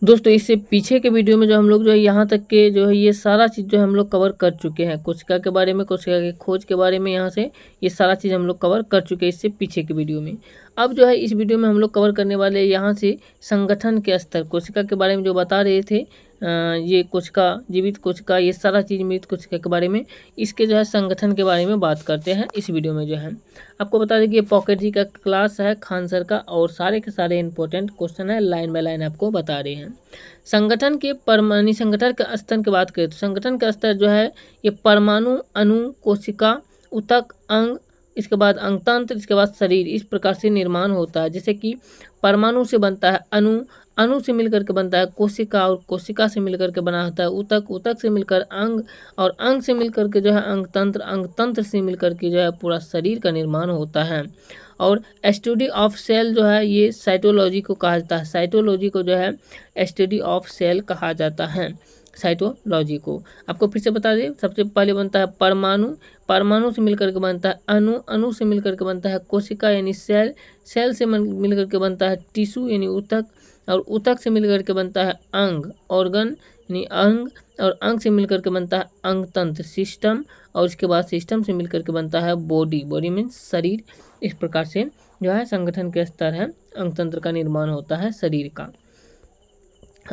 दोस्तों इससे पीछे के वीडियो में जो हम लोग जो है यहाँ तक के जो है ये सारा चीज़ जो है हम लोग कवर कर चुके हैं। कोशिका के बारे में, कोशिका की खोज के बारे में, यहाँ से ये सारा चीज़ हम लोग कवर कर चुके हैं इससे पीछे के वीडियो में। अब जो है इस वीडियो में हम लोग कवर करने वाले यहाँ से संगठन के स्तर, कोशिका के बारे में जो बता रहे थे, ये कोशिका, जीवित कोशिका, ये सारा चीज़ मृत कोशिका के बारे में, इसके जो है संगठन के बारे में बात करते हैं इस वीडियो में। जो है आपको बता दें कि ये पॉकेट जी का क्लास है, खान सर का, और सारे के सारे इंपॉर्टेंट क्वेश्चन है, लाइन बाय लाइन आपको बता रहे हैं। संगठन के परमाणु, संगठन के स्तर की बात करें तो संगठन का स्तर जो है ये परमाणु, अणु, कोशिका, ऊतक, अंग, इसके बाद अंगतंत्र, इसके बाद शरीर, इस प्रकार से निर्माण होता है। जैसे कि परमाणु से बनता है अणु, अणु से मिलकर के बनता है कोशिका, और कोशिका से मिलकर के बना होता है ऊतक, ऊतक से मिलकर अंग, और अंग से मिलकर के जो है अंगतंत्र, अंगतंत्र से मिलकर के जो है पूरा शरीर का निर्माण होता है। और स्टडी ऑफ सेल जो है ये साइटोलॉजी को कहा जाता है। साइटोलॉजी को जो है स्टडी ऑफ सेल कहा जाता है, साइटोलॉजी को। आपको फिर से बता दें, सबसे पहले बनता है परमाणु, परमाणु से मिलकर के बनता है अणु, अणु से मिलकर के बनता है कोशिका यानी सेल, सेल से मिलकर के बनता है टिश्यू यानी ऊतक, और ऊतक से मिलकर के बनता है अंग, ऑर्गन यानी अंग, और अंग से मिलकर के बनता है अंगतंत्र, सिस्टम, और इसके बाद सिस्टम से मिलकर के बनता है बॉडी, बॉडी मीन्स शरीर। इस प्रकार से जो है संगठन के स्तर है, अंगतंत्र का निर्माण होता है शरीर का।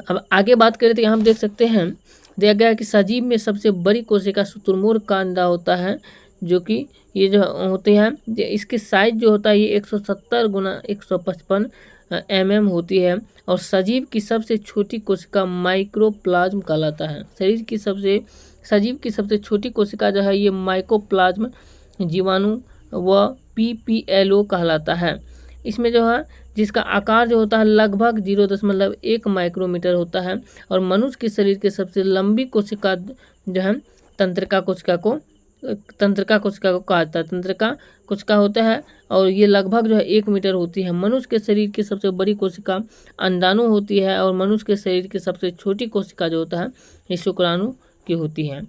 अब आगे बात करें तो यहाँ हम देख सकते हैं, दिया गया है कि सजीव में सबसे बड़ी कोशिका शुतुरमुर्ग का अंडा होता है, जो कि ये जो होते हैं, इसके साइज जो होता है ये 170 गुना 155 mm होती है। और सजीव की सबसे छोटी कोशिका माइक्रोप्लाज्म कहलाता है। सजीव की सबसे छोटी कोशिका जो है ये माइक्रोप्लाज्म जीवाणु व PPLO कहलाता है। इसमें जो है जिसका आकार जो होता है लगभग 0.1 माइक्रोमीटर होता है। और मनुष्य के शरीर के सबसे लंबी कोशिका जो है तंत्रिका कोशिका को कहा जाता है। तंत्रिका कोशिका होता है और ये लगभग जो है 1 मीटर होती है। मनुष्य के शरीर की सबसे बड़ी कोशिका अंडाणु होती है, और मनुष्य के शरीर की सबसे छोटी कोशिका जो होता है ये शुक्राणु की होती है।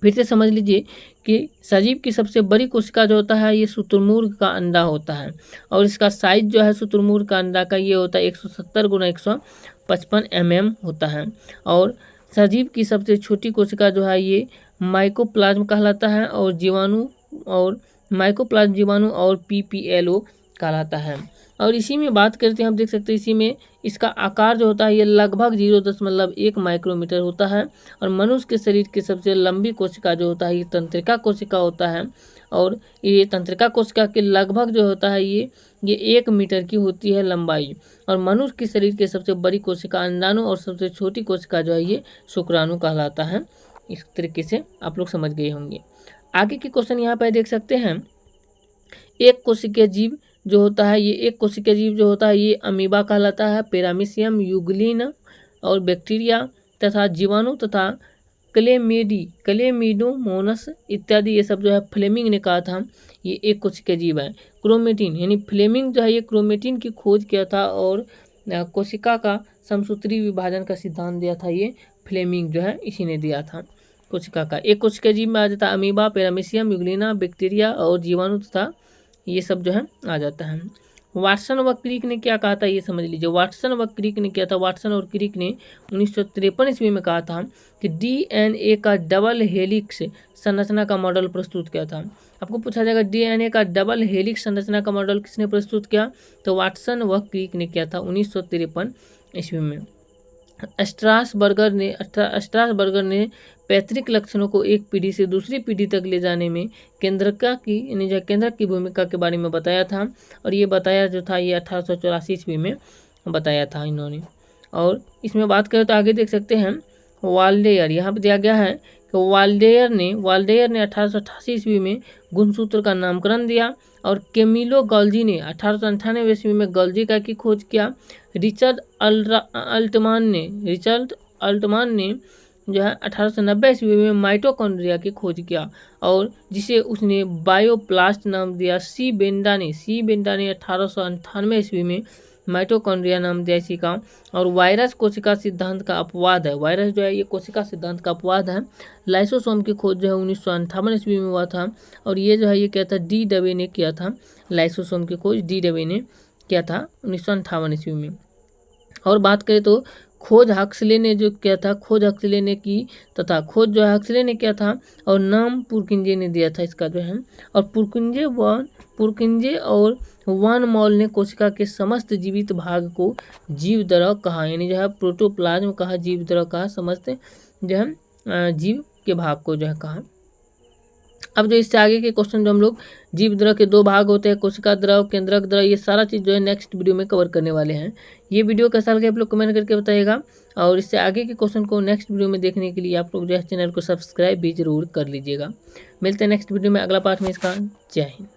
फिर से समझ लीजिए कि सजीव की सबसे बड़ी कोशिका जो होता है ये शुतुरमुर्ग का अंडा होता है, और इसका साइज जो है शुतुरमुर्ग का अंडा का ये होता है 170 गुना 155 mm होता है। और सजीव की सबसे छोटी कोशिका जो है ये माइकोप्लाज्म कहलाता है, और जीवाणु और माइकोप्लाज्म जीवाणु और PPLO कहलाता है। और इसी में बात करते हैं, हम देख सकते हैं इसी में इसका आकार जो होता है ये लगभग 0.1 माइक्रोमीटर होता है। और मनुष्य के शरीर की सबसे लंबी कोशिका जो होता है ये तंत्रिका कोशिका होता है, और ये तंत्रिका कोशिका के लगभग जो होता है ये 1 मीटर की होती है लंबाई। और मनुष्य के शरीर की सबसे बड़ी कोशिका अंडाणु, और सबसे छोटी कोशिका जो है ये शुक्राणु कहलाता है। इस तरीके से आप लोग समझ गए होंगे। आगे के क्वेश्चन यहाँ पर देख सकते हैं, एक कोशिकीय जीव जो होता है ये अमीबा कहलाता है, पैरामीशियम, यूग्लिन और बैक्टीरिया तथा जीवाणु तथा क्लेमिडोमोनास इत्यादि, ये सब जो है फ्लेमिंग ने कहा था ये एक कोशिकीय जीव है। क्रोमेटिन यानी फ्लेमिंग जो है ये क्रोमेटिन की खोज किया था, और कोशिका का समसूत्री विभाजन का सिद्धांत दिया था ये फ्लेमिंग जो है इसी ने दिया था कोशिका का। एक कोशिकीय जीव में आ जाता है अमीबा, पैरामीशियम, यूग्लिना, बैक्टीरिया और जीवाणु तथा ये सब जो है आ जाता है। वाटसन व क्रिक ने क्या कहा था ये समझ लीजिए। वाटसन व क्रिक ने क्या था, वाटसन और क्रिक ने 1953 ईस्वी में कहा था कि DNA का डबल हेलिक्स संरचना का मॉडल प्रस्तुत किया था। आपको पूछा जाएगा DNA का डबल हेलिक्स संरचना का मॉडल किसने प्रस्तुत किया, तो वाटसन व क्रिक ने किया था 1953 ईस्वी में। स्ट्रासबर्गर ने पैतृक लक्षणों को एक पीढ़ी से दूसरी पीढ़ी तक ले जाने में केंद्रक की भूमिका के बारे में बताया था, और ये बताया जो था ये 1884 ईस्वी में बताया था इन्होंने। और इसमें बात करें तो आगे देख सकते हैं वाल्डेयर, यहाँ पे दिया गया है कि वाल्डेयर ने 1888 ईस्वी में गुणसूत्र का नामकरण दिया, और कैमिलो गॉल्जी ने 1898 ईस्वी में गॉल्जिका की खोज किया। रिचर्ड अल्टमान ने जो है 1890 ईस्वी में माइटोकॉन्ड्रिया की खोज किया, और जिसे उसने बायोप्लास्ट नाम दिया। सी बेंडा ने 1898 ईस्वी में माइटोकॉन्ड्रिया नाम दिया इसी का। और वायरस कोशिका सिद्धांत का अपवाद है, वायरस जो है ये कोशिका सिद्धांत का अपवाद है। लाइसोसोम की खोज जो है 1958 ईस्वी में हुआ था, और ये जो है ये क्या था, डी डबे ने किया था। लाइसोसोम की खोज डी डबे ने किया था 1958 ईस्वी में। और बात करें तो खोज हक्सले ने जो किया था, खोज हक्सले ने की तथा खोज जो है हक्सले ने किया था और नाम पुरकिंजे ने दिया था इसका जो है। और पुरकिंजे और वान मॉल ने कोशिका के समस्त जीवित भाग को जीव द्रव कहा, यानी जो है प्रोटोप्लाज्म कहा, जीव द्रव कहा, समस्त जो है जीव के भाग को जो है कहा। अब जो इससे आगे के क्वेश्चन जो हम लोग जीव द्रव के 2 भाग होते हैं, कोशिका द्रव, केंद्रक द्रव, ये सारा चीज़ जो है नेक्स्ट वीडियो में कवर करने वाले हैं। ये वीडियो कैसा लगे आप लोग कमेंट करके बताइएगा, और इससे आगे के क्वेश्चन को नेक्स्ट वीडियो में देखने के लिए आप लोग जो है चैनल को सब्सक्राइब भी जरूर कर लीजिएगा। मिलते हैं नेक्स्ट वीडियो में अगला पार्ट में इसका। जय हिंद।